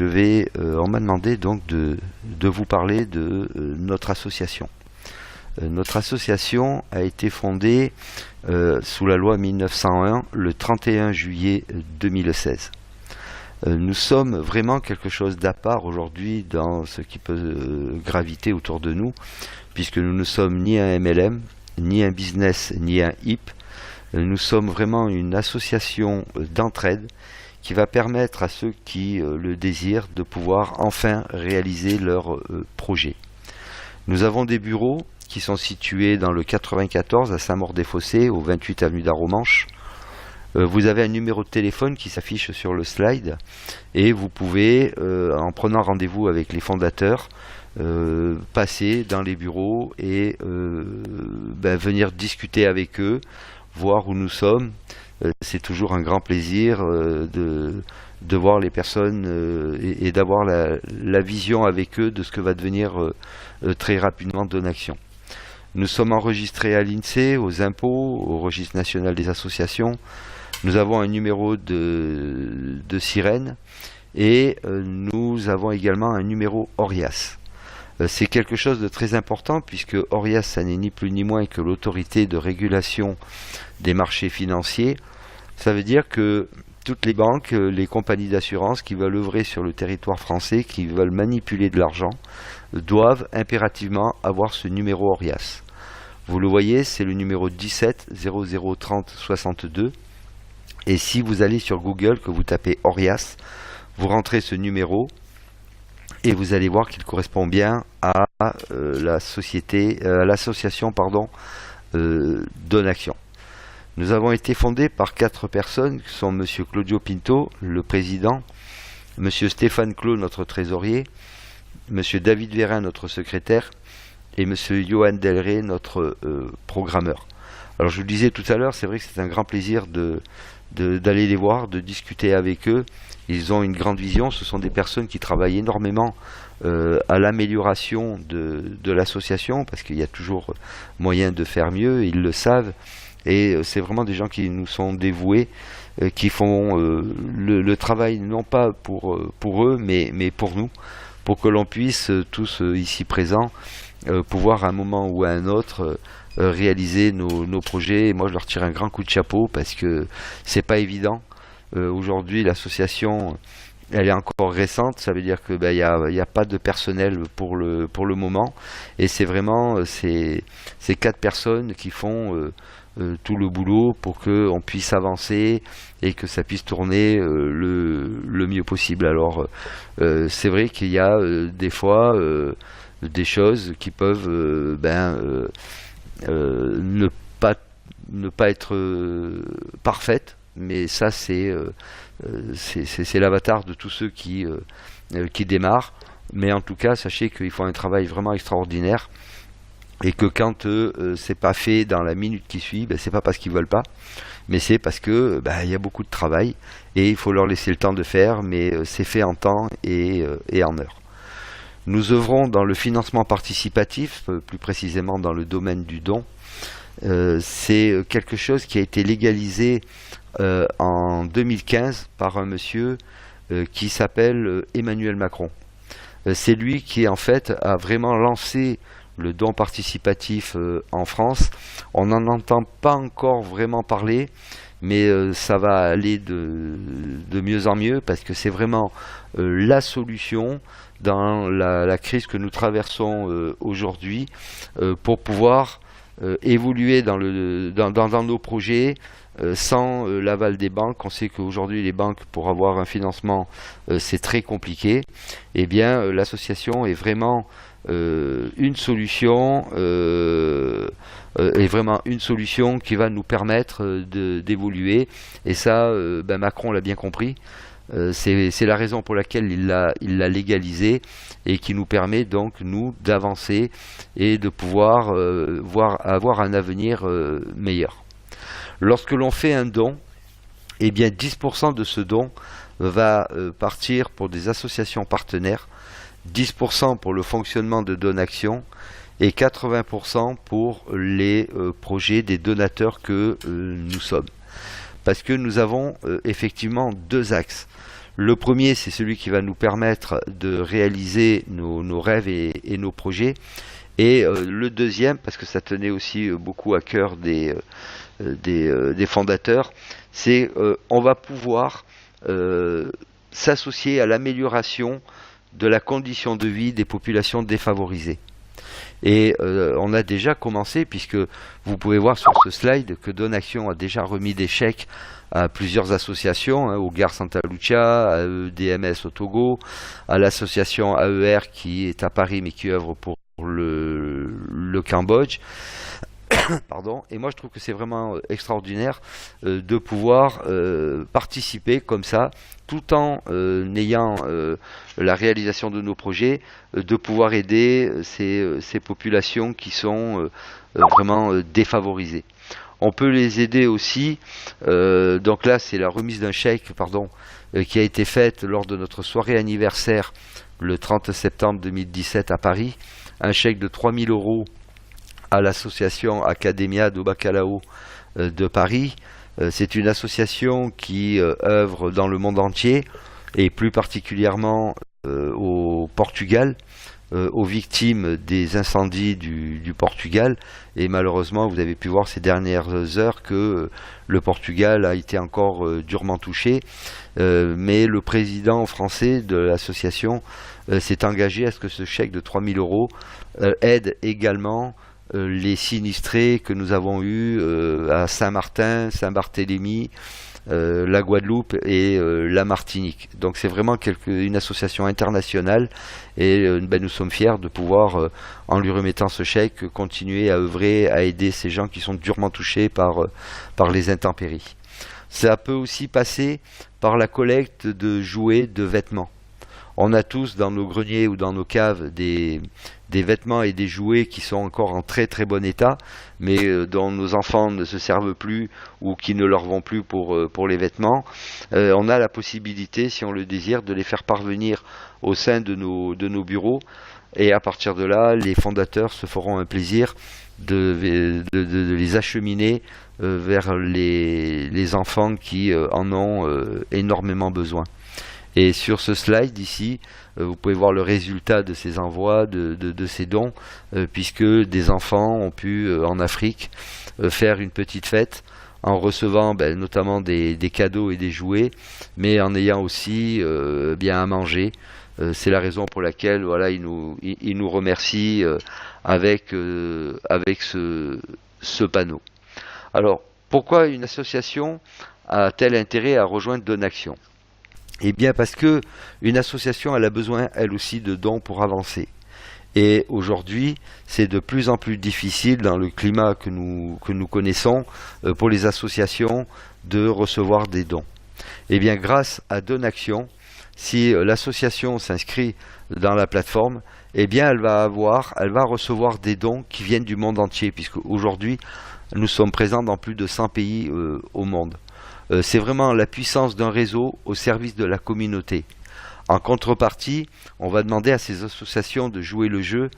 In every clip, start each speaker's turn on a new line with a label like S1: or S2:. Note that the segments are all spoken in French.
S1: on m'a demandé donc de vous parler de notre association. Notre association a été fondée sous la loi 1901 le 31 juillet 2016. Nous sommes vraiment quelque chose d'à part aujourd'hui dans ce qui peut graviter autour de nous, puisque nous ne sommes ni un MLM, ni un business, ni un HIP. Nous sommes vraiment une association d'entraide qui va permettre à ceux qui le désirent de pouvoir enfin réaliser leurs projets. Nous avons des bureaux qui sont situés dans le 94 à Saint-Maur-des-Fossés, au 28 avenue d'Arromanches. Vous avez un numéro de téléphone qui s'affiche sur le slide et vous pouvez, en prenant rendez-vous avec les fondateurs, passer dans les bureaux et venir discuter avec eux, voir où nous sommes. C'est toujours un grand plaisir de voir les personnes et d'avoir la vision avec eux de ce que va devenir très rapidement Donaction. Nous sommes enregistrés à l'INSEE, aux impôts, au registre national des associations. Nous avons un numéro de sirène et nous avons également un numéro ORIAS. C'est quelque chose de très important puisque ORIAS, ça n'est ni plus ni moins que l'autorité de régulation des marchés financiers. Ça veut dire que toutes les banques, les compagnies d'assurance qui veulent œuvrer sur le territoire français, qui veulent manipuler de l'argent, doivent impérativement avoir ce numéro ORIAS. Vous le voyez, c'est le numéro 17 00 30 62. Et si vous allez sur Google, que vous tapez ORIAS, vous rentrez ce numéro et vous allez voir qu'il correspond bien à l'association Donaction. Nous avons été fondés par 4 personnes, qui sont M. Claudio Pinto, le président, M. Stéphane Clos, notre trésorier, M. David Vérin, notre secrétaire, et M. Johan Delray, notre programmeur. Alors je vous le disais tout à l'heure, c'est vrai que c'est un grand plaisir d'aller les voir, de discuter avec eux. Ils ont une grande vision, ce sont des personnes qui travaillent énormément à l'amélioration de l'association, parce qu'il y a toujours moyen de faire mieux, ils le savent, et c'est vraiment des gens qui nous sont dévoués, qui font le travail non pas pour eux, mais pour nous, pour que l'on puisse tous ici présents pouvoir à un moment ou à un autre réaliser nos projets. Et moi je leur tire un grand coup de chapeau parce que c'est pas évident. Aujourd'hui l'association elle est encore récente, ça veut dire que y a pas de personnel pour le moment, et c'est vraiment ces 4 personnes qui font tout le boulot pour qu'on puisse avancer et que ça puisse tourner le mieux possible. Alors c'est vrai qu'il y a des fois des choses qui peuvent ne pas être parfaites, mais ça c'est l'avatar de tous ceux qui démarrent. Mais en tout cas, sachez qu'ils font un travail vraiment extraordinaire et que quand c'est pas fait dans la minute qui suit, c'est pas parce qu'ils veulent pas, mais c'est parce que il y a beaucoup de travail et il faut leur laisser le temps de faire, mais c'est fait en temps et en heure. Nous œuvrons dans le financement participatif, plus précisément dans le domaine du don. C'est quelque chose qui a été légalisé en 2015 par un monsieur qui s'appelle Emmanuel Macron. C'est lui qui en fait a vraiment lancé le don participatif en France. On n'en entend pas encore vraiment parler, mais ça va aller de mieux en mieux parce que c'est vraiment la solution dans la crise que nous traversons aujourd'hui pour pouvoir évoluer dans nos projets sans l'aval des banques. On sait qu'aujourd'hui les banques, pour avoir un financement, c'est très compliqué. Eh bien l'association est vraiment une solution qui va nous permettre d'évoluer, et ça Macron l'a bien compris. C'est la raison pour laquelle il l'a légalisé et qui nous permet donc nous d'avancer et de pouvoir avoir un avenir meilleur. Lorsque l'on fait un don, eh bien 10% de ce don va partir pour des associations partenaires, 10% pour le fonctionnement de Donaction et 80% pour les projets des donateurs que nous sommes. Parce que nous avons effectivement 2 axes. Le premier, c'est celui qui va nous permettre de réaliser nos rêves et nos projets. Et le deuxième, parce que ça tenait aussi beaucoup à cœur des fondateurs, c'est on va pouvoir s'associer à l'amélioration de la condition de vie des populations défavorisées. Et on a déjà commencé, puisque vous pouvez voir sur ce slide que Donaction a déjà remis des chèques à plusieurs associations, au Gare Santa Lucia, à EDMS au Togo, à l'association AER qui est à Paris mais qui œuvre pour le Cambodge. Pardon. Et moi je trouve que c'est vraiment extraordinaire de pouvoir participer comme ça, tout en ayant la réalisation de nos projets, de pouvoir aider ces populations qui sont vraiment défavorisées. On peut les aider aussi, donc là c'est la remise d'un chèque qui a été faite lors de notre soirée anniversaire le 30 septembre 2017 à Paris, un chèque de 3 000 € à l'association Academia do Bacalhau de Paris. C'est une association qui œuvre dans le monde entier et plus particulièrement au Portugal, aux victimes des incendies du Portugal. Et malheureusement, vous avez pu voir ces dernières heures que le Portugal a été encore durement touché. Mais le président français de l'association s'est engagé à ce que ce chèque de 3 000 € aide également les sinistrés que nous avons eus à Saint-Martin, Saint-Barthélemy, la Guadeloupe et la Martinique. Donc c'est vraiment une association internationale et nous sommes fiers de pouvoir, en lui remettant ce chèque, continuer à œuvrer, à aider ces gens qui sont durement touchés par les intempéries. Ça peut aussi passer par la collecte de jouets, de vêtements. On a tous dans nos greniers ou dans nos caves des vêtements et des jouets qui sont encore en très très bon état, mais dont nos enfants ne se servent plus ou qui ne leur vont plus pour les vêtements. On a la possibilité, si on le désire, de les faire parvenir au sein de nos bureaux, et à partir de là, les fondateurs se feront un plaisir de les acheminer vers les enfants qui en ont énormément besoin. Et sur ce slide ici, vous pouvez voir le résultat de ces envois, de ces dons, puisque des enfants ont pu, en Afrique, faire une petite fête en recevant notamment des cadeaux et des jouets, mais en ayant aussi bien à manger. C'est la raison pour laquelle ils nous remercient avec ce panneau. Alors, pourquoi une association a-t-elle intérêt à rejoindre Donaction ? Eh bien parce que une association elle a besoin elle aussi de dons pour avancer. Et aujourd'hui, c'est de plus en plus difficile dans le climat que nous connaissons pour les associations de recevoir des dons. Eh bien grâce à Donaction, si l'association s'inscrit dans la plateforme, eh bien elle va recevoir des dons qui viennent du monde entier, puisque aujourd'hui nous sommes présents dans plus de 100 pays au monde. C'est vraiment la puissance d'un réseau au service de la communauté. En contrepartie, on va demander à ces associations de jouer le jeu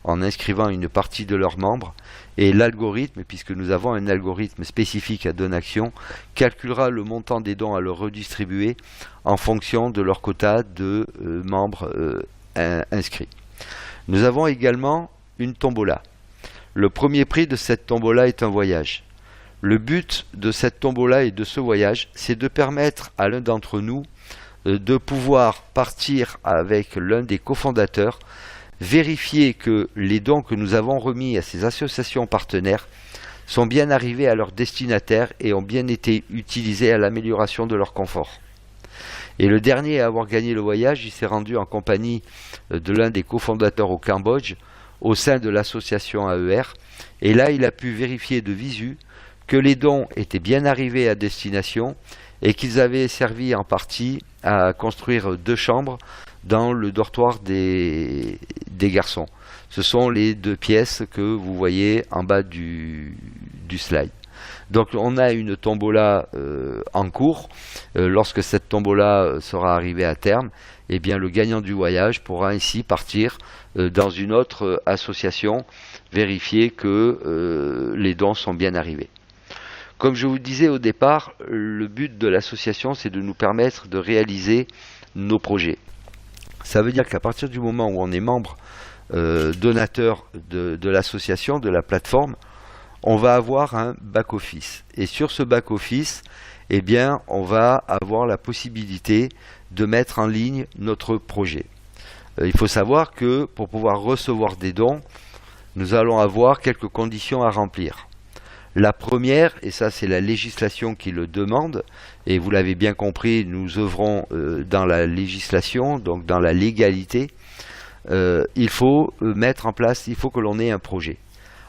S1: en inscrivant une partie de leurs membres, et l'algorithme, puisque nous avons un algorithme spécifique à Donaction, calculera le montant des dons à leur redistribuer en fonction de leur quota de membres inscrits. Nous avons également une tombola. Le premier prix de cette tombola est un voyage. Le but de cette tombola et de ce voyage, c'est de permettre à l'un d'entre nous de pouvoir partir avec l'un des cofondateurs, vérifier que les dons que nous avons remis à ces associations partenaires sont bien arrivés à leurs destinataires et ont bien été utilisés à l'amélioration de leur confort. Et le dernier à avoir gagné le voyage, il s'est rendu en compagnie de l'un des cofondateurs au Cambodge, au sein de l'association AER, et là il a pu vérifier de visu que les dons étaient bien arrivés à destination et qu'ils avaient servi en partie à construire 2 chambres dans le dortoir des garçons. Ce sont les 2 pièces que vous voyez en bas du slide. Donc on a une tombola en cours. Lorsque cette tombola sera arrivée à terme, eh bien le gagnant du voyage pourra ainsi partir dans une autre association, vérifier que les dons sont bien arrivés. Comme je vous le disais au départ, le but de l'association, c'est de nous permettre de réaliser nos projets. Ça veut dire qu'à partir du moment où on est membre donateur de l'association, de la plateforme, on va avoir un back-office. Et sur ce back-office, eh bien, on va avoir la possibilité de mettre en ligne notre projet. Il faut savoir que pour pouvoir recevoir des dons, nous allons avoir quelques conditions à remplir. La première, et ça c'est la législation qui le demande, et vous l'avez bien compris, nous œuvrons dans la législation, donc dans la légalité, il faut mettre en place, il faut que l'on ait un projet.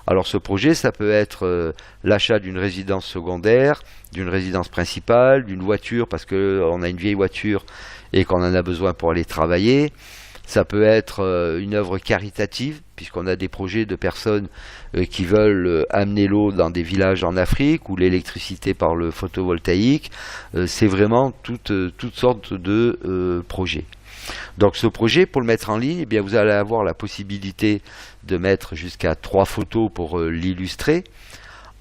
S1: Alors ce projet, ça peut être l'achat d'une résidence secondaire, d'une résidence principale, d'une voiture parce qu'on a une vieille voiture et qu'on en a besoin pour aller travailler. Ça peut être une œuvre caritative, puisqu'on a des projets de personnes qui veulent amener l'eau dans des villages en Afrique ou l'électricité par le photovoltaïque. C'est vraiment toutes sortes de projets. Donc ce projet, pour le mettre en ligne, eh bien, vous allez avoir la possibilité de mettre jusqu'à 3 photos pour l'illustrer.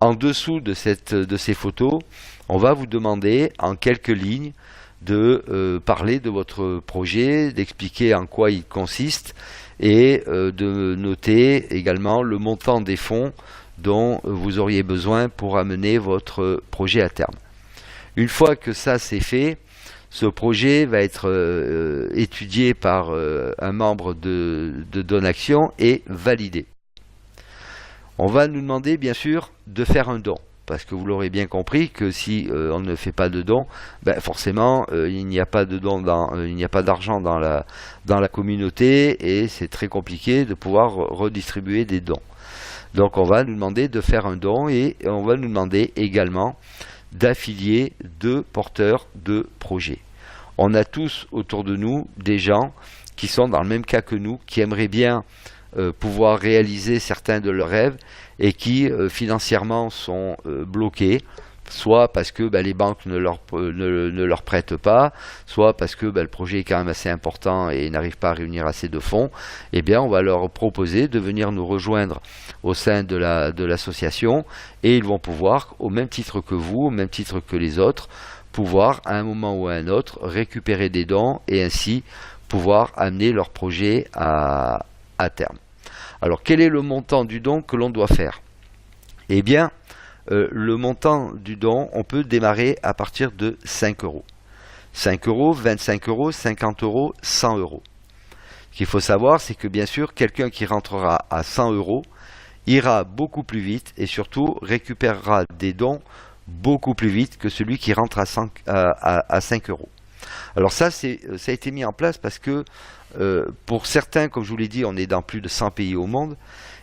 S1: En dessous de ces photos, on va vous demander en quelques lignes de parler de votre projet, d'expliquer en quoi il consiste et de noter également le montant des fonds dont vous auriez besoin pour amener votre projet à terme. Une fois que ça c'est fait, ce projet va être étudié par un membre de Donaction et validé. On va nous demander bien sûr de faire un don, parce que vous l'aurez bien compris que si on ne fait pas de don, ben forcément il n'y a pas de don, il n'y a pas d'argent dans la communauté et c'est très compliqué de pouvoir redistribuer des dons. Donc on va nous demander de faire un don et on va nous demander également d'affilier 2 porteurs de projets. On a tous autour de nous des gens qui sont dans le même cas que nous, qui aimeraient bien pouvoir réaliser certains de leurs rêves et qui financièrement sont bloqués, soit parce que les banques ne leur prêtent pas, soit parce que le projet est quand même assez important et n'arrive pas à réunir assez de fonds. Eh bien, on va leur proposer de venir nous rejoindre au sein de l'association et ils vont pouvoir, au même titre que vous, au même titre que les autres, pouvoir à un moment ou à un autre récupérer des dons et ainsi pouvoir amener leur projet à terme. Alors quel est le montant du don que l'on doit faire? Eh bien, le montant du don, on peut démarrer à partir de 5 euros. 5 euros, 25 euros, 50 euros, 100 euros. Ce qu'il faut savoir, c'est que bien sûr, quelqu'un qui rentrera à 100 euros ira beaucoup plus vite et surtout récupérera des dons beaucoup plus vite que celui qui rentre à 5 euros. Alors ça a été mis en place parce que pour certains, comme je vous l'ai dit, on est dans plus de 100 pays au monde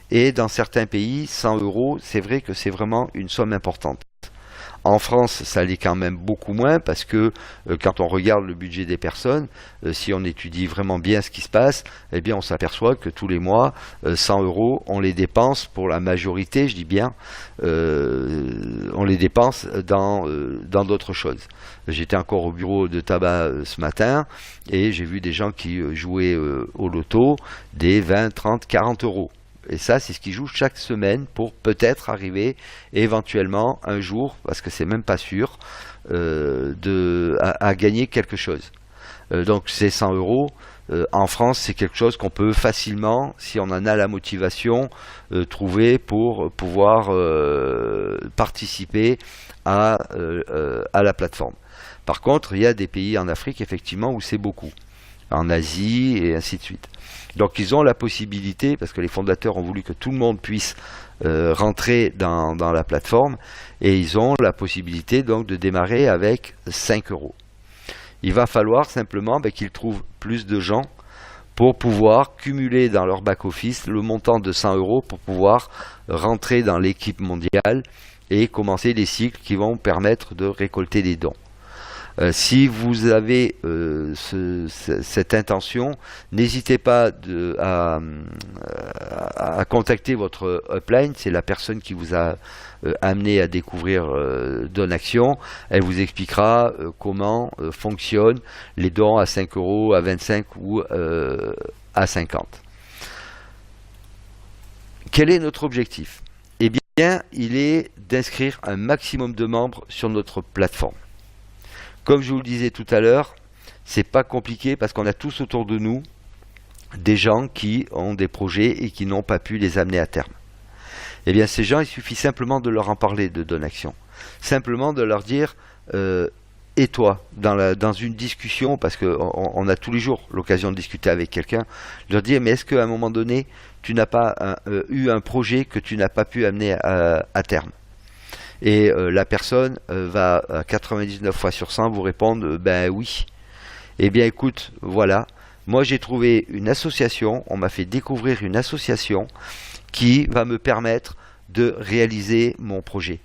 S1: et dans certains pays, 100 euros, c'est vrai que c'est vraiment une somme importante. En France, ça l'est quand même beaucoup moins parce que quand on regarde le budget des personnes, si on étudie vraiment bien ce qui se passe, eh bien on s'aperçoit que tous les mois, 100 euros, on les dépense pour la majorité, je dis bien, on les dépense dans d'autres choses. J'étais encore au bureau de tabac ce matin et j'ai vu des gens qui jouaient au loto des 20, 30, 40 euros. Et ça, c'est ce qu'ils jouent chaque semaine pour peut-être arriver éventuellement un jour, parce que c'est même pas sûr, à gagner quelque chose. Donc ces 100 euros, en France, c'est quelque chose qu'on peut facilement, si on en a la motivation, trouver pour pouvoir participer à la plateforme. Par contre, il y a des pays en Afrique, effectivement, où c'est beaucoup. En Asie et ainsi de suite. Donc ils ont la possibilité, parce que les fondateurs ont voulu que tout le monde puisse rentrer dans la plateforme, et ils ont la possibilité donc de démarrer avec 5 euros. Il va falloir simplement qu'ils trouvent plus de gens pour pouvoir cumuler dans leur back-office le montant de 100 euros pour pouvoir rentrer dans l'équipe mondiale et commencer les cycles qui vont permettre de récolter des dons. Si vous avez cette intention, n'hésitez pas à contacter votre upline, c'est la personne qui vous a amené à découvrir Donaction. Elle vous expliquera comment fonctionnent les dons à 5 euros, à 25 ou à 50. Quel est notre objectif? Eh bien, bien, il est d'inscrire un maximum de membres sur notre plateforme. Comme je vous le disais tout à l'heure, c'est pas compliqué parce qu'on a tous autour de nous des gens qui ont des projets et qui n'ont pas pu les amener à terme. Eh bien, ces gens, il suffit simplement de leur en parler de Donaction. Simplement de leur dire et toi, dans une discussion, parce qu'on a tous les jours l'occasion de discuter avec quelqu'un, leur dire mais est-ce qu'à un moment donné, tu n'as pas eu un projet que tu n'as pas pu amener à terme? Et la personne va à 99 fois sur 100 vous répondre ben oui. Eh bien écoute, voilà, moi j'ai trouvé une association, on m'a fait découvrir une association qui va me permettre de réaliser mon projet.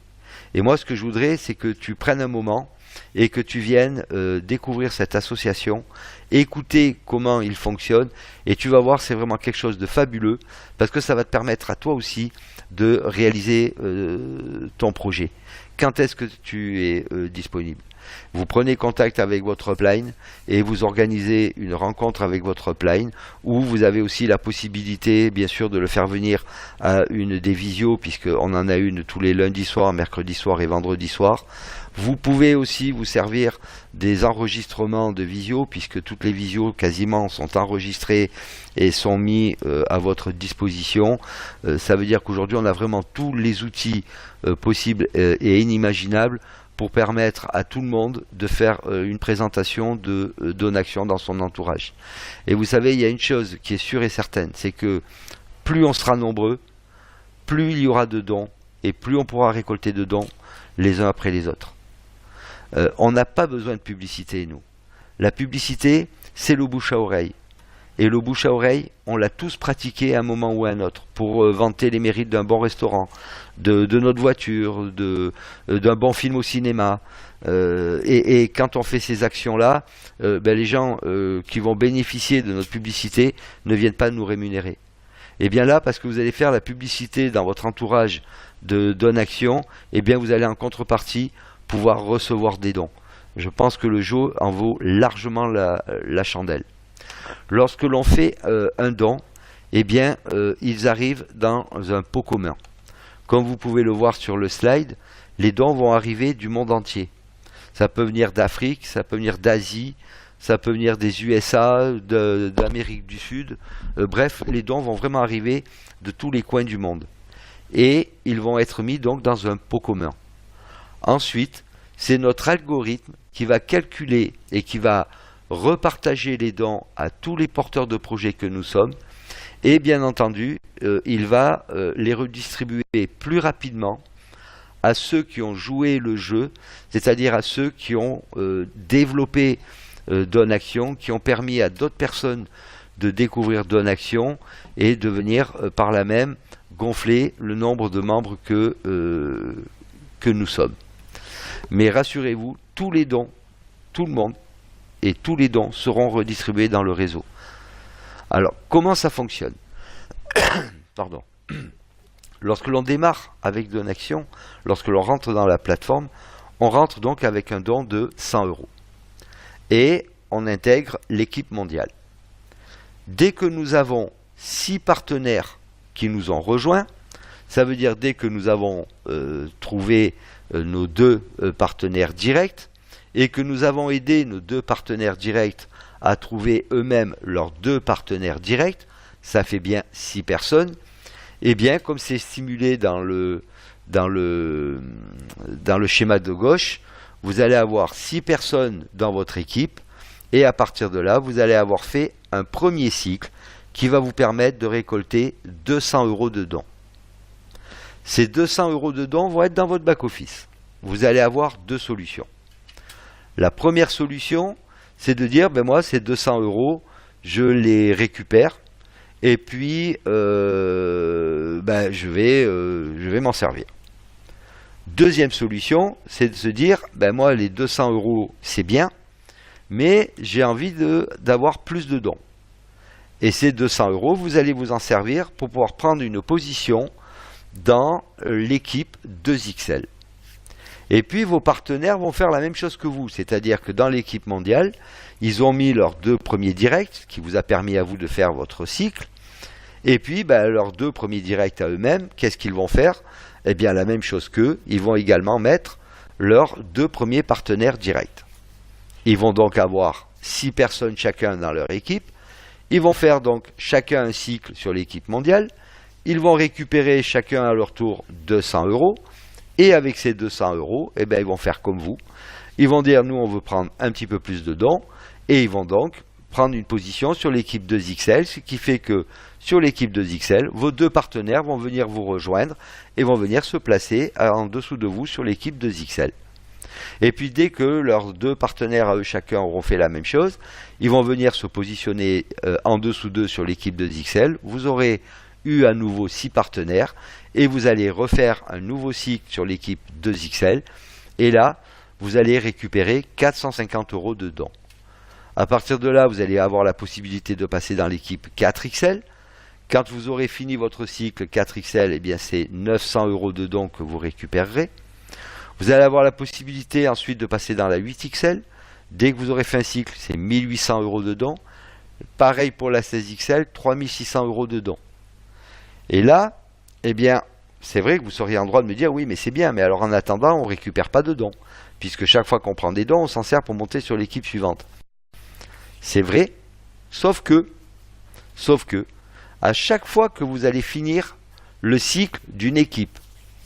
S1: Et moi ce que je voudrais, c'est que tu prennes un moment et que tu viennes découvrir cette association, écouter comment il fonctionne, et tu vas voir, c'est vraiment quelque chose de fabuleux, parce que ça va te permettre à toi aussi de réaliser ton projet. Quand est-ce que tu es disponible? Vous prenez contact avec votre upline et vous organisez une rencontre avec votre upline, où vous avez aussi la possibilité, bien sûr, de le faire venir à une des visios, puisqu'on en a une tous les lundis soirs, mercredis soirs et vendredis soirs. Vous pouvez aussi vous servir des enregistrements de visio, puisque toutes les visios quasiment sont enregistrées et sont mis à votre disposition. Ça veut dire qu'aujourd'hui on a vraiment tous les outils possibles et inimaginables pour permettre à tout le monde de faire une présentation de Donaction dans son entourage. Et vous savez, il y a une chose qui est sûre et certaine, c'est que plus on sera nombreux, plus il y aura de dons, et plus on pourra récolter de dons les uns après les autres. On n'a pas besoin de publicité, nous. La publicité, c'est le bouche à oreille. Et le bouche à oreille, on l'a tous pratiqué à un moment ou à un autre, pour vanter les mérites d'un bon restaurant, de notre voiture, d'un bon film au cinéma. Et quand on fait ces actions-là, les gens qui vont bénéficier de notre publicité ne viennent pas nous rémunérer. Et bien là, parce que vous allez faire la publicité dans votre entourage de Donaction, et bien vous allez en contrepartie pouvoir recevoir des dons. Je pense que le jeu en vaut largement la chandelle. Lorsque l'on fait un don, eh bien, ils arrivent dans un pot commun. Comme vous pouvez le voir sur le slide, les dons vont arriver du monde entier. Ça peut venir d'Afrique, ça peut venir d'Asie, ça peut venir des USA, d'Amérique du Sud. Bref, les dons vont vraiment arriver de tous les coins du monde. Et ils vont être mis donc dans un pot commun. Ensuite, c'est notre algorithme qui va calculer et qui va repartager les dons à tous les porteurs de projets que nous sommes. Et bien entendu, il va les redistribuer plus rapidement à ceux qui ont joué le jeu, c'est-à-dire à ceux qui ont développé Donaction, qui ont permis à d'autres personnes de découvrir Donaction et de venir par là même gonfler le nombre de membres que nous sommes. Mais rassurez-vous, tous les dons, tout le monde et tous les dons seront redistribués dans le réseau. Alors, comment ça fonctionne? Pardon. Lorsque l'on démarre avec Donaction, lorsque l'on rentre dans la plateforme, on rentre donc avec un don de 100 €. Et on intègre l'équipe mondiale. Dès que nous avons 6 partenaires qui nous ont rejoints, ça veut dire dès que nous avons trouvé nos 2 partenaires directs et que nous avons aidé nos 2 partenaires directs à trouver eux-mêmes leurs 2 partenaires directs, ça fait bien 6 personnes. Et bien, comme c'est simulé dans le schéma de gauche, vous allez avoir 6 personnes dans votre équipe et à partir de là, vous allez avoir fait un premier cycle qui va vous permettre de récolter 200 € de dons. Ces 200 € de dons vont être dans votre back-office. Vous allez avoir 2 solutions. La première solution, c'est de dire, ben moi, ces 200 €, je les récupère et puis je vais m'en servir. Deuxième solution, c'est de se dire, ben moi, les 200 €, c'est bien, mais j'ai envie d'avoir plus de dons. Et ces 200 €, vous allez vous en servir pour pouvoir prendre une position dans l'équipe 2XL. Et puis vos partenaires vont faire la même chose que vous, c'est-à-dire que dans l'équipe mondiale, ils ont mis leurs 2 premiers directs, qui vous a permis à vous de faire votre cycle, Et puis, leurs 2 premiers directs à eux-mêmes, qu'est-ce qu'ils vont faire? Eh bien, la même chose qu'eux, ils vont également mettre leurs 2 premiers partenaires directs. Ils vont donc avoir 6 personnes chacun dans leur équipe. Ils vont faire donc chacun un cycle sur l'équipe mondiale. Ils vont récupérer chacun à leur tour 200 €. Et avec ces 200 €, eh bien, ils vont faire comme vous. Ils vont dire, nous, on veut prendre un petit peu plus de dons. Et ils vont donc prendre une position sur l'équipe 2XL, ce qui fait que sur l'équipe 2XL, vos 2 partenaires vont venir vous rejoindre et vont venir se placer en dessous de vous sur l'équipe 2XL. Et puis dès que leurs 2 partenaires à eux chacun auront fait la même chose, ils vont venir se positionner en dessous d'eux sur l'équipe 2XL. Vous aurez eu à nouveau 6 partenaires et vous allez refaire un nouveau cycle sur l'équipe 2XL. Et là, vous allez récupérer 450 € de dons. À partir de là, vous allez avoir la possibilité de passer dans l'équipe 4XL. Quand vous aurez fini votre cycle 4XL, eh bien c'est 900 € de dons que vous récupérerez. Vous allez avoir la possibilité ensuite de passer dans la 8XL. Dès que vous aurez fait un cycle, c'est 1800 € de dons. Pareil pour la 16XL, 3600 € de dons. Et là, eh bien, c'est vrai que vous seriez en droit de me dire, oui, mais c'est bien, mais alors en attendant, on ne récupère pas de dons. Puisque chaque fois qu'on prend des dons, on s'en sert pour monter sur l'équipe suivante. C'est vrai, sauf que, à chaque fois que vous allez finir le cycle d'une équipe,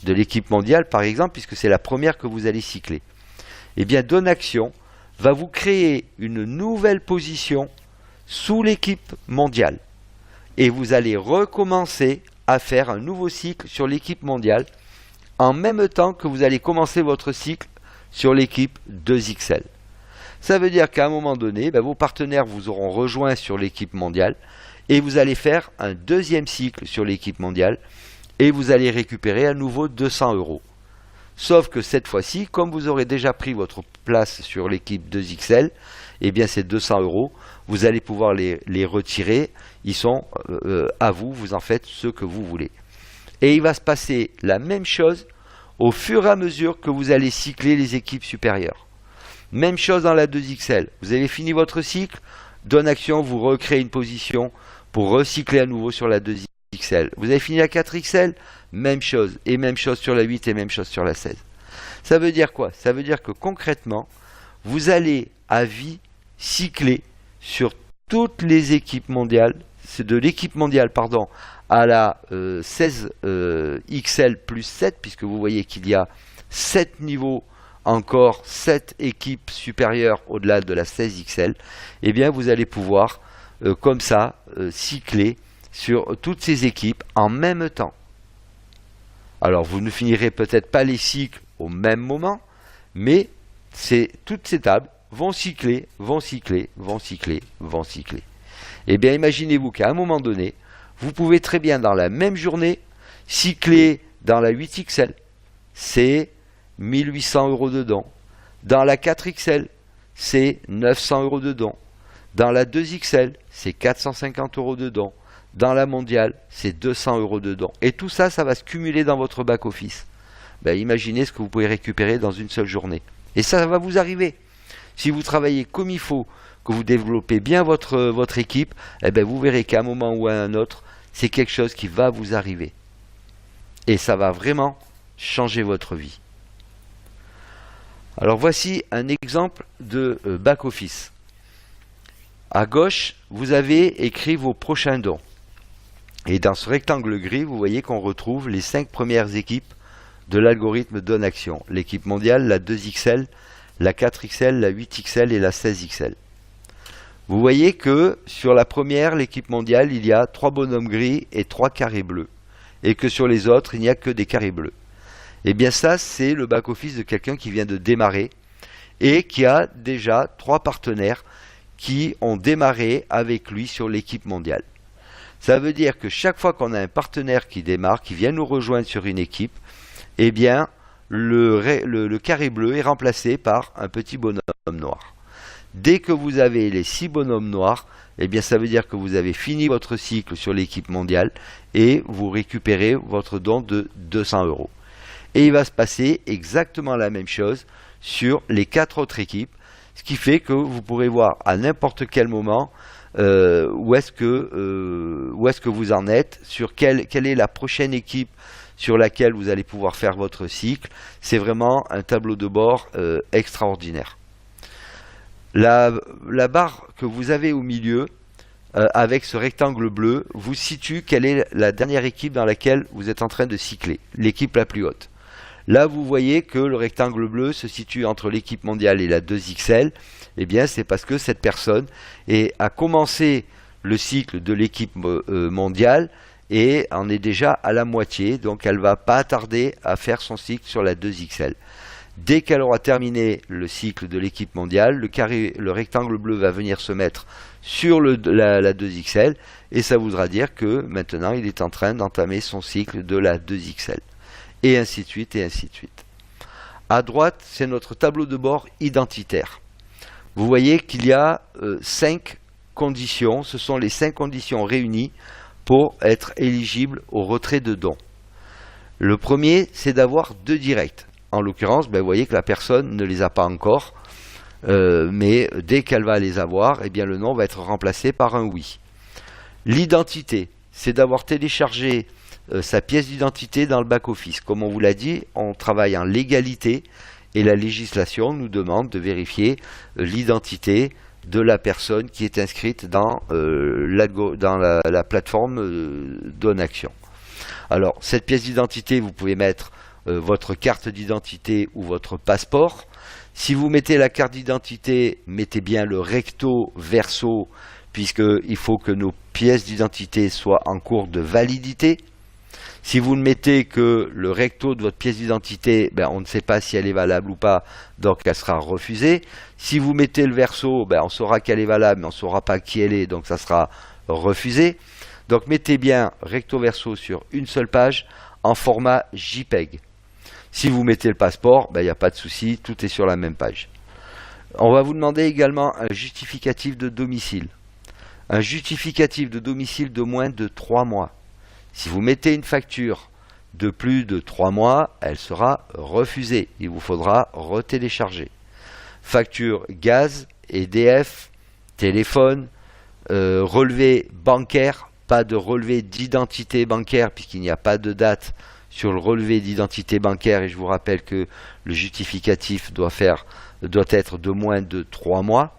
S1: de l'équipe mondiale par exemple, puisque c'est la première que vous allez cycler, eh bien Donaction va vous créer une nouvelle position sous l'équipe mondiale. Et vous allez recommencer à faire un nouveau cycle sur l'équipe mondiale en même temps que vous allez commencer votre cycle sur l'équipe 2XL. Ça veut dire qu'à un moment donné, vos partenaires vous auront rejoint sur l'équipe mondiale et vous allez faire un deuxième cycle sur l'équipe mondiale et vous allez récupérer à nouveau 200 €. Sauf que cette fois-ci, comme vous aurez déjà pris votre place sur l'équipe 2XL, eh bien ces 200 €, vous allez pouvoir les retirer. Ils sont à vous, vous en faites ce que vous voulez. Et il va se passer la même chose au fur et à mesure que vous allez cycler les équipes supérieures. Même chose dans la 2XL. Vous avez fini votre cycle, Donaction vous recrée une position pour recycler à nouveau sur la 2XL. Vous avez fini la 4XL, même chose. Et même chose sur la 8 et même chose sur la 16. Ça veut dire quoi? Ça veut dire que concrètement, vous allez à vie cycler sur toutes les équipes mondiales, c'est de l'équipe mondiale à la 16XL plus 7, puisque vous voyez qu'il y a 7 niveaux, encore 7 équipes supérieures au-delà de la 16XL, eh bien vous allez pouvoir comme ça cycler sur toutes ces équipes en même temps. Alors vous ne finirez peut-être pas les cycles au même moment, mais toutes ces tables vont cycler, vont cycler, vont cycler, vont cycler. Eh bien imaginez-vous qu'à un moment donné, vous pouvez très bien dans la même journée cycler dans la 8XL, c'est 1800 € de dons. Dans la 4XL, c'est 900 € de dons. Dans la 2XL, c'est 450 € de dons. Dans la mondiale, c'est 200 € de dons. Et tout ça, ça va se cumuler dans votre back-office. Imaginez ce que vous pouvez récupérer dans une seule journée. Et ça va vous arriver. Si vous travaillez comme il faut, que vous développez bien votre équipe, vous verrez qu'à un moment ou à un autre, c'est quelque chose qui va vous arriver. Et ça va vraiment changer votre vie. Alors voici un exemple de back-office. À gauche, vous avez écrit vos prochains dons. Et dans ce rectangle gris, vous voyez qu'on retrouve les 5 premières équipes de l'algorithme Donaction. L'équipe mondiale, la 2XL, la 4XL, la 8XL et la 16XL. Vous voyez que sur la première, l'équipe mondiale, il y a 3 bonhommes gris et 3 carrés bleus. Et que sur les autres, il n'y a que des carrés bleus. Eh bien ça, c'est le back-office de quelqu'un qui vient de démarrer et qui a déjà 3 partenaires qui ont démarré avec lui sur l'équipe mondiale. Ça veut dire que chaque fois qu'on a un partenaire qui démarre, qui vient nous rejoindre sur une équipe, eh bien le carré bleu est remplacé par un petit bonhomme noir. Dès que vous avez les 6 bonhommes noirs, eh bien ça veut dire que vous avez fini votre cycle sur l'équipe mondiale et vous récupérez votre don de 200 €. Et il va se passer exactement la même chose sur les 4 autres équipes, ce qui fait que vous pourrez voir à n'importe quel moment où est-ce que vous en êtes, sur quelle est la prochaine équipe sur laquelle vous allez pouvoir faire votre cycle. C'est vraiment un tableau de bord extraordinaire. La barre que vous avez au milieu, avec ce rectangle bleu, vous situe quelle est la dernière équipe dans laquelle vous êtes en train de cycler, l'équipe la plus haute. Là, vous voyez que le rectangle bleu se situe entre l'équipe mondiale et la 2XL. Eh bien, c'est parce que cette personne a commencé le cycle de l'équipe mondiale et en est déjà à la moitié. Donc, elle ne va pas tarder à faire son cycle sur la 2XL. Dès qu'elle aura terminé le cycle de l'équipe mondiale, le rectangle bleu va venir se mettre sur la 2XL et ça voudra dire que maintenant il est en train d'entamer son cycle de la 2XL. Et ainsi de suite, et ainsi de suite. À droite, c'est notre tableau de bord identitaire. Vous voyez qu'il y a 5 conditions, ce sont les 5 conditions réunies pour être éligible au retrait de dons. Le premier, c'est d'avoir 2 directs. En l'occurrence, vous voyez que la personne ne les a pas encore, mais dès qu'elle va les avoir, eh bien, le nom va être remplacé par un oui. L'identité, c'est d'avoir téléchargé sa pièce d'identité dans le back-office. Comme on vous l'a dit, on travaille en légalité et la législation nous demande de vérifier l'identité de la personne qui est inscrite dans la plateforme Donaction. Alors, cette pièce d'identité, vous pouvez mettre votre carte d'identité ou votre passeport. Si vous mettez la carte d'identité, mettez bien le recto verso, puisqu'il faut que nos pièces d'identité soient en cours de validité. Si vous ne mettez que le recto de votre pièce d'identité, on ne sait pas si elle est valable ou pas, donc elle sera refusée. Si vous mettez le verso, on saura qu'elle est valable, mais on ne saura pas qui elle est, donc ça sera refusé. Donc mettez bien recto verso sur une seule page en format JPEG. Si vous mettez le passeport, il n'y a pas de souci, tout est sur la même page. On va vous demander également un justificatif de domicile. Un justificatif de domicile de moins de 3 mois. Si vous mettez une facture de plus de 3 mois, elle sera refusée. Il vous faudra retélécharger. Facture gaz, EDF, téléphone, relevé bancaire, pas de relevé d'identité bancaire puisqu'il n'y a pas de date sur le relevé d'identité bancaire et je vous rappelle que le justificatif doit être de moins de 3 mois.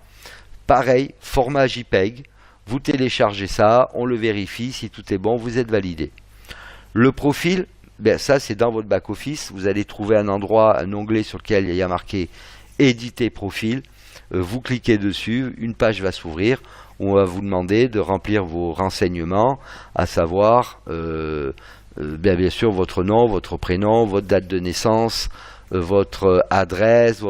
S1: Pareil, format JPEG, vous téléchargez ça, on le vérifie, si tout est bon, vous êtes validé. Le profil, ça c'est dans votre back-office, vous allez trouver un endroit, un onglet sur lequel il y a marqué éditer profil, vous cliquez dessus, une page va s'ouvrir, on va vous demander de remplir vos renseignements, à savoir bien sûr votre nom, votre prénom, votre date de naissance, votre adresse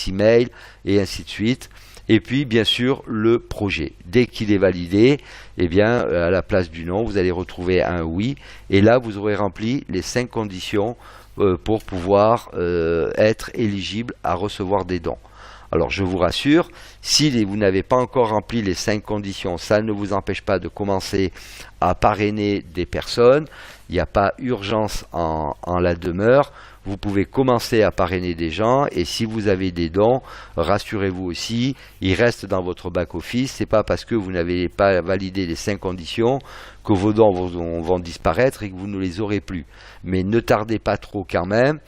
S1: email et ainsi de suite. Et puis bien sûr le projet. Dès qu'il est validé, eh bien à la place du nom, vous allez retrouver un oui. Et là vous aurez rempli les 5 conditions pour pouvoir être éligible à recevoir des dons. Alors je vous rassure, si vous n'avez pas encore rempli les 5 conditions, ça ne vous empêche pas de commencer à parrainer des personnes. Il n'y a pas urgence en la demeure. Vous pouvez commencer à parrainer des gens et si vous avez des dons, rassurez-vous aussi, ils restent dans votre back-office. Ce n'est pas parce que vous n'avez pas validé les 5 conditions que vos dons vont disparaître et que vous ne les aurez plus. Mais ne tardez pas trop quand même,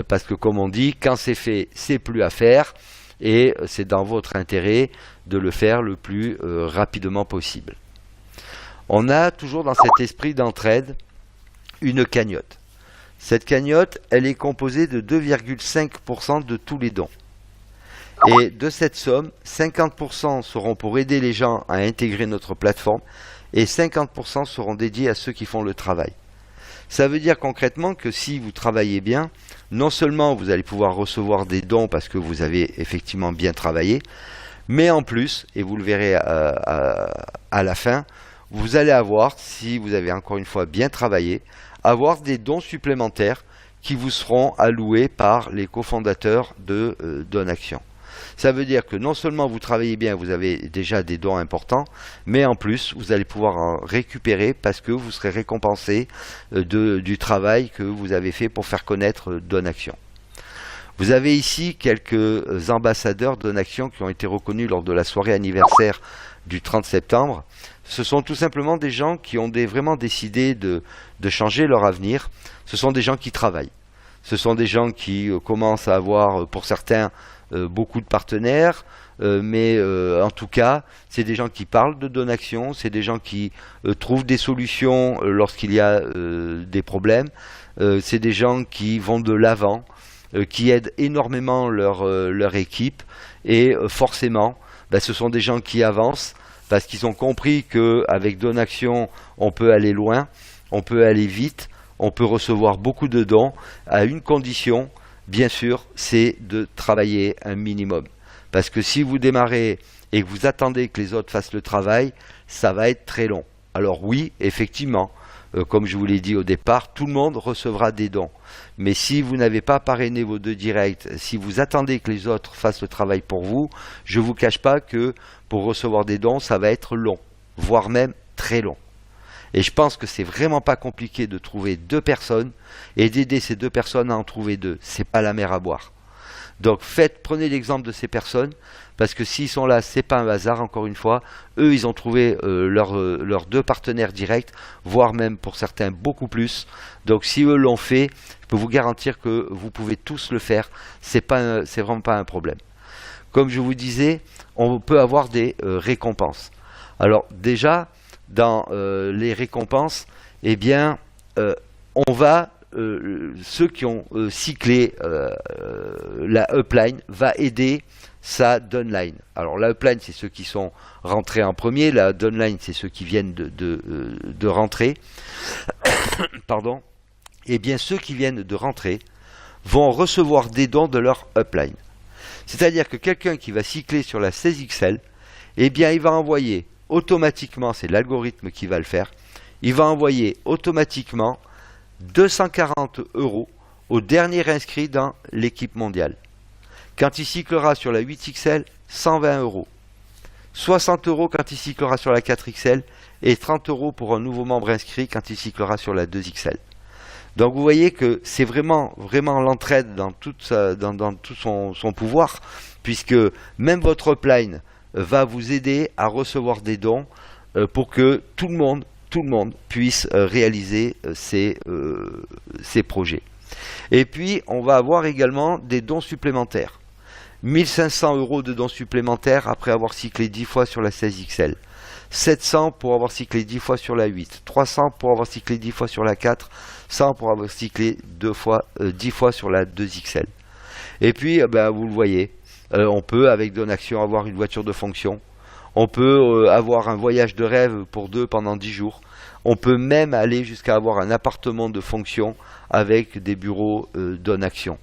S1: parce que comme on dit, quand c'est fait, c'est plus à faire. Et c'est dans votre intérêt de le faire le plus rapidement possible. On a toujours dans cet esprit d'entraide une cagnotte. Cette cagnotte, elle est composée de 2,5% de tous les dons. Et de cette somme, 50% seront pour aider les gens à intégrer notre plateforme et 50% seront dédiés à ceux qui font le travail. Ça veut dire concrètement que si vous travaillez bien, non seulement vous allez pouvoir recevoir des dons parce que vous avez effectivement bien travaillé, mais en plus, et vous le verrez à la fin, vous allez avoir, si vous avez encore une fois bien travaillé, avoir des dons supplémentaires qui vous seront alloués par les cofondateurs de Donaction. Ça veut dire que non seulement vous travaillez bien, vous avez déjà des dons importants, mais en plus vous allez pouvoir en récupérer parce que vous serez récompensé du travail que vous avez fait pour faire connaître Donaction. Vous avez ici quelques ambassadeurs Donaction qui ont été reconnus lors de la soirée anniversaire du 30 septembre, ce sont tout simplement des gens qui ont vraiment décidé de changer leur avenir. Ce sont des gens qui travaillent. Ce sont des gens qui commencent à avoir, pour certains, beaucoup de partenaires, mais en tout cas, c'est des gens qui parlent de Donaction, c'est des gens qui trouvent des solutions lorsqu'il y a des problèmes, c'est des gens qui vont de l'avant, qui aident énormément leur équipe, et forcément, ce sont des gens qui avancent, parce qu'ils ont compris qu'avec Donaction, on peut aller loin, on peut aller vite, on peut recevoir beaucoup de dons, à une condition, bien sûr, c'est de travailler un minimum. Parce que si vous démarrez et que vous attendez que les autres fassent le travail, ça va être très long. Alors oui, effectivement, comme je vous l'ai dit au départ, tout le monde recevra des dons. Mais si vous n'avez pas parrainé vos 2 directs, si vous attendez que les autres fassent le travail pour vous, je ne vous cache pas que pour recevoir des dons, ça va être long, voire même très long. Et je pense que c'est vraiment pas compliqué de trouver 2 personnes et d'aider ces 2 personnes à en trouver 2. C'est pas la mer à boire. Donc prenez l'exemple de ces personnes, parce que s'ils sont là, c'est pas un hasard, encore une fois. Eux, ils ont trouvé leurs 2 partenaires directs, voire même pour certains beaucoup plus. Donc si eux l'ont fait, je peux vous garantir que vous pouvez tous le faire. C'est vraiment pas un problème. Comme je vous disais, on peut avoir des récompenses. Alors déjà, dans les récompenses, eh bien, on va ceux qui ont cyclé la upline va aider sa downline. Alors la upline, c'est ceux qui sont rentrés en premier, la downline, c'est ceux qui viennent de rentrer. Pardon. Et bien ceux qui viennent de rentrer vont recevoir des dons de leur upline. C'est-à-dire que quelqu'un qui va cycler sur la 16XL, eh bien il va envoyer automatiquement, c'est l'algorithme qui va le faire, il va envoyer automatiquement 240 € au dernier inscrit dans l'équipe mondiale. Quand il cyclera sur la 8XL, 120 €. 60 € quand il cyclera sur la 4XL et 30 € pour un nouveau membre inscrit quand il cyclera sur la 2XL. Donc vous voyez que c'est vraiment l'entraide dans tout son pouvoir, puisque même votre upline va vous aider à recevoir des dons pour que tout le monde puisse réaliser ces projets. Et puis, on va avoir également des dons supplémentaires. 1500 € de dons supplémentaires après avoir cyclé 10 fois sur la 16XL. 700 pour avoir cyclé 10 fois sur la 8. 300 pour avoir cyclé 10 fois sur la 4. 100 pour avoir cyclé 10 fois sur la 2XL. Et puis, vous le voyez, on peut, avec Donaction, avoir une voiture de fonction. On peut avoir un voyage de rêve pour 2 pendant 10 jours. On peut même aller jusqu'à avoir un appartement de fonction avec des bureaux Donaction.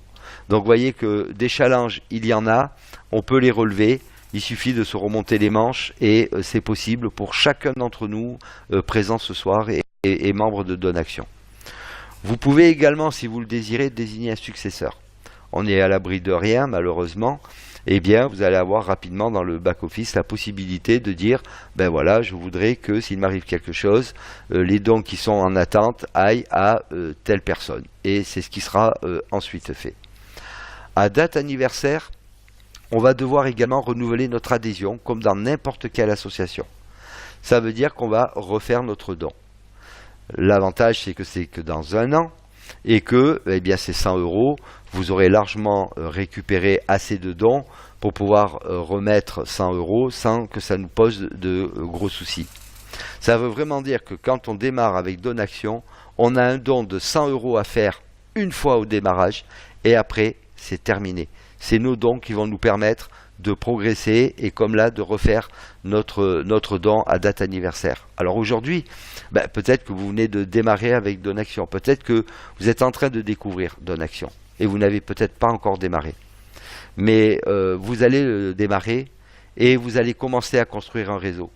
S1: Donc vous voyez que des challenges, il y en a. On peut les relever. Il suffit de se remonter les manches et c'est possible pour chacun d'entre nous présents ce soir et membres de Donaction. Vous pouvez également, si vous le désirez, désigner un successeur. On n'est à l'abri de rien, malheureusement. Eh bien, vous allez avoir rapidement dans le back-office la possibilité de dire ben voilà, je voudrais que s'il m'arrive quelque chose, les dons qui sont en attente aillent à telle personne. Et c'est ce qui sera ensuite fait. À date anniversaire, on va devoir également renouveler notre adhésion, comme dans n'importe quelle association. Ça veut dire qu'on va refaire notre don. L'avantage, c'est que dans un an, et que eh bien, ces 100 €, vous aurez largement récupéré assez de dons pour pouvoir remettre 100 € sans que ça nous pose de gros soucis. Ça veut vraiment dire que quand on démarre avec Donaction, on a un don de 100 € à faire une fois au démarrage et après c'est terminé. C'est nos dons qui vont nous permettre de progresser et comme là de refaire notre don à date anniversaire. Alors aujourd'hui, peut-être que vous venez de démarrer avec Donaction, peut-être que vous êtes en train de découvrir Donaction et vous n'avez peut-être pas encore démarré. Mais vous allez démarrer et vous allez commencer à construire un réseau.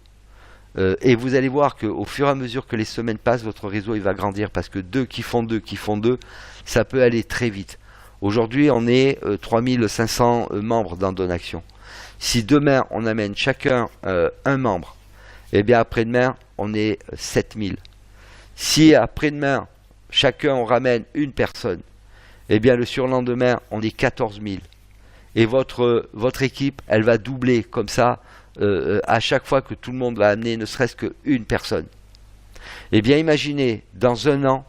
S1: Et vous allez voir qu'au fur et à mesure que les semaines passent, votre réseau il va grandir parce que 2 qui font 2 qui font 2, ça peut aller très vite. Aujourd'hui, on est 3500 membres dans Donaction. Si demain, on amène chacun un membre, eh bien après-demain, on est 7000. Si après-demain, chacun on ramène une personne, eh bien le surlendemain, on est 14 000. Et votre équipe, elle va doubler comme ça à chaque fois que tout le monde va amener ne serait-ce qu'une personne. Eh bien, imaginez dans un an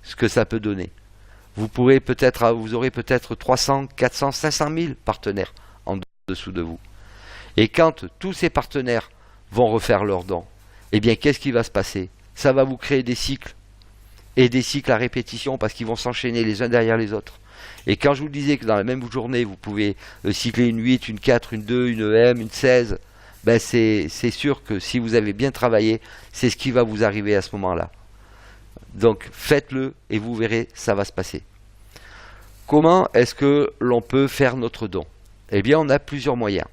S1: ce que ça peut donner. Vous aurez peut-être 300, 400, 500 000 partenaires en dessous de vous. Et quand tous ces partenaires vont refaire leurs dons, eh bien, qu'est-ce qui va se passer? Ça va vous créer des cycles, et des cycles à répétition, parce qu'ils vont s'enchaîner les uns derrière les autres. Et quand je vous disais que dans la même journée, vous pouvez cycler une 8, une 4, une 2, une M, une 16, ben c'est sûr que si vous avez bien travaillé, c'est ce qui va vous arriver à ce moment-là. Donc faites-le et vous verrez, ça va se passer. Comment est-ce que l'on peut faire notre don? Eh bien, on a plusieurs moyens.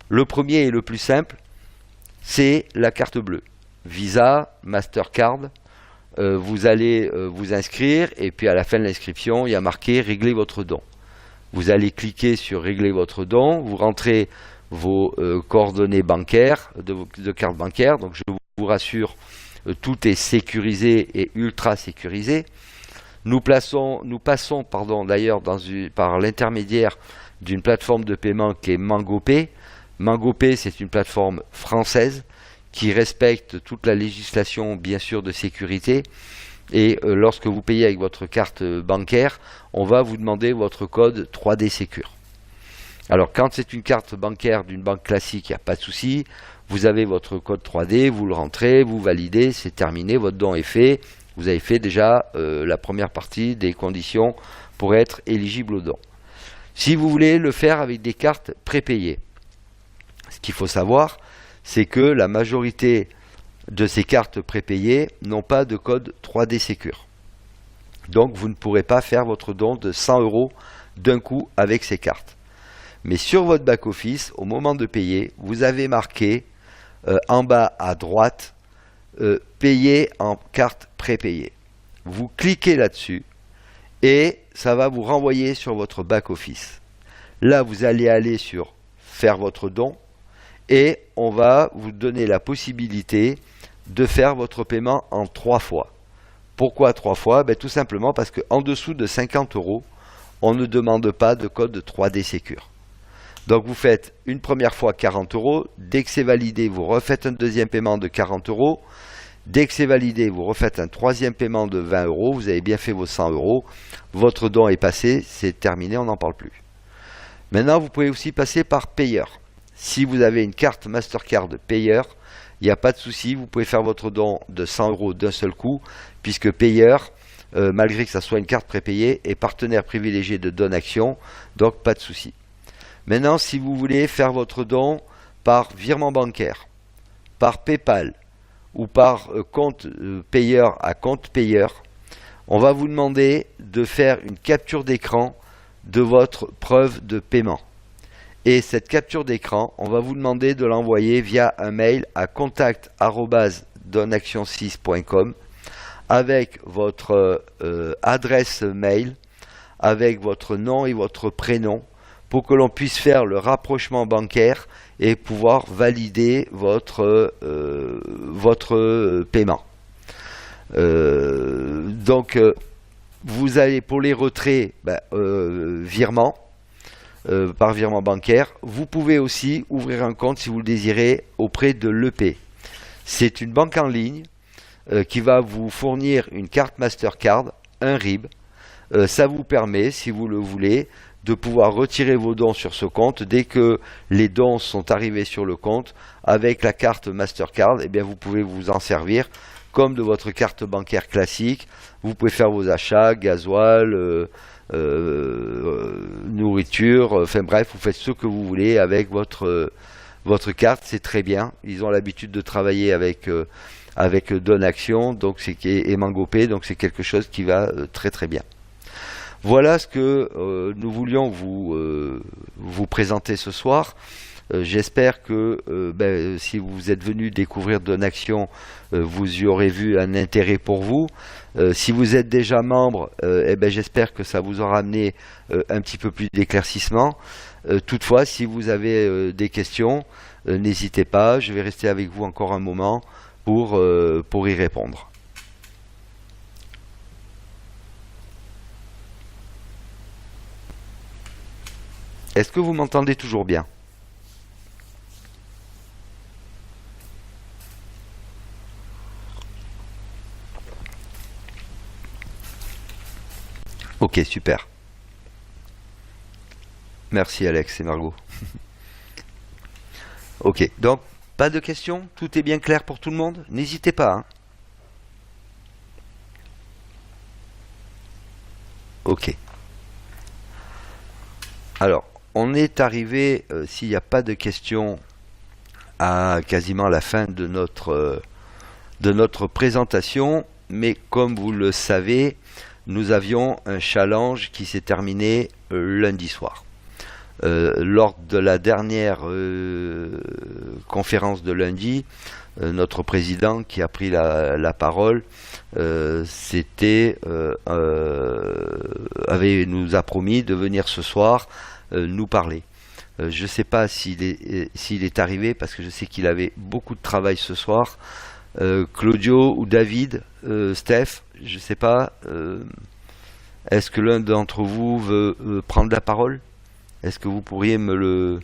S1: Le premier et le plus simple, c'est la carte bleue. Visa, Mastercard, vous allez vous inscrire et puis à la fin de l'inscription, il y a marqué « Régler votre don ». Vous allez cliquer sur « Régler votre don », vous rentrez vos coordonnées bancaires, de carte bancaire. Donc je vous rassure, tout est sécurisé et ultra sécurisé. Nous passons d'ailleurs par l'intermédiaire d'une plateforme de paiement qui est MangoPay. MangoPay, c'est une plateforme française qui respecte toute la législation, bien sûr, de sécurité. Et lorsque vous payez avec votre carte bancaire, on va vous demander votre code 3D Secure. Alors, quand c'est une carte bancaire d'une banque classique, il n'y a pas de souci. Vous avez votre code 3D, vous le rentrez, vous validez, c'est terminé, votre don est fait. Vous avez fait déjà la première partie des conditions pour être éligible au don. Si vous voulez le faire avec des cartes prépayées, ce qu'il faut savoir, c'est que la majorité de ces cartes prépayées n'ont pas de code 3D Secure. Donc vous ne pourrez pas faire votre don de 100 € d'un coup avec ces cartes. Mais sur votre back-office, au moment de payer, vous avez marqué en bas à droite payer en carte prépayée. Vous cliquez là-dessus et ça va vous renvoyer sur votre back-office. Là, vous allez aller sur faire votre don et on va vous donner la possibilité de faire votre paiement en 3 fois. Pourquoi 3 fois? Tout simplement parce qu'en dessous de 50 €, on ne demande pas de code 3D Secure. Donc vous faites une première fois 40 €, dès que c'est validé, vous refaites un deuxième paiement de 40 €, dès que c'est validé, vous refaites un troisième paiement de 20 €, vous avez bien fait vos 100 €, votre don est passé, c'est terminé, on n'en parle plus. Maintenant, vous pouvez aussi passer par payeur. Si vous avez une carte Mastercard payeur, il n'y a pas de souci, vous pouvez faire votre don de 100 € d'un seul coup, puisque payeur, malgré que ça soit une carte prépayée, est partenaire privilégié de Donation, donc pas de souci. Maintenant, si vous voulez faire votre don par virement bancaire, par PayPal ou par compte payeur à compte payeur, on va vous demander de faire une capture d'écran de votre preuve de paiement. Et cette capture d'écran, on va vous demander de l'envoyer via un mail à contact@donaction6.com avec votre adresse mail, avec votre nom et votre prénom, pour que l'on puisse faire le rapprochement bancaire et pouvoir valider votre paiement. Vous allez pour les retraits, virement, par virement bancaire. Vous pouvez aussi ouvrir un compte si vous le désirez auprès de l'EP. C'est une banque en ligne qui va vous fournir une carte Mastercard, un RIB. Ça vous permet, si vous le voulez, de pouvoir retirer vos dons sur ce compte. Dès que les dons sont arrivés sur le compte, avec la carte Mastercard, eh bien vous pouvez vous en servir comme de votre carte bancaire classique. Vous pouvez faire vos achats, gasoil, nourriture, enfin bref, vous faites ce que vous voulez avec votre carte, c'est très bien. Ils ont l'habitude de travailler avec Donation et MangoPay, donc c'est quelque chose qui va très très bien. Voilà ce que nous voulions vous présenter ce soir. J'espère que si vous êtes venu découvrir Donation, vous y aurez vu un intérêt pour vous. Si vous êtes déjà membre, j'espère que ça vous aura amené un petit peu plus d'éclaircissement. Toutefois, si vous avez des questions, n'hésitez pas, je vais rester avec vous encore un moment pour y répondre. Est-ce que vous m'entendez toujours bien ? Ok, super. Merci Alex et Margot. Ok, donc pas de questions? Tout est bien clair pour tout le monde? N'hésitez pas, hein. Ok. Alors, on est arrivé, s'il n'y a pas de questions, à quasiment la fin de notre présentation. Mais comme vous le savez, nous avions un challenge qui s'est terminé lundi soir. Lors de la dernière conférence de lundi, notre président qui a pris la parole nous a promis de venir ce soir nous parler. Je ne sais pas s'il est arrivé parce que je sais qu'il avait beaucoup de travail ce soir. Claudio ou David, Steph, je ne sais pas. Est-ce que l'un d'entre vous veut prendre la parole? Est-ce que vous pourriez me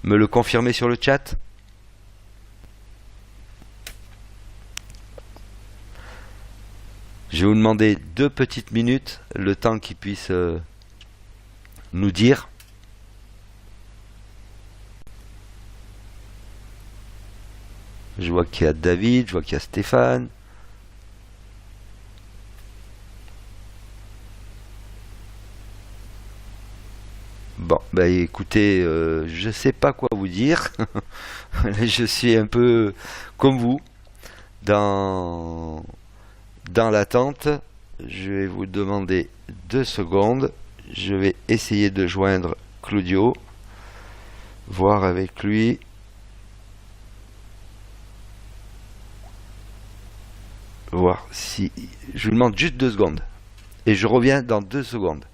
S1: le confirmer sur le chat? Je vais vous demander 2 petites minutes, le temps qu'il puisse nous dire. Je vois qu'il y a David, je vois qu'il y a Stéphane. Bon, bah écoutez, je sais pas quoi vous dire. Je suis un peu comme vous, dans, dans l'attente. Je vais vous demander 2 secondes. Je vais essayer de joindre Claudio, voir avec lui. Voir si... Je vous demande juste 2 secondes. Et je reviens dans 2 secondes.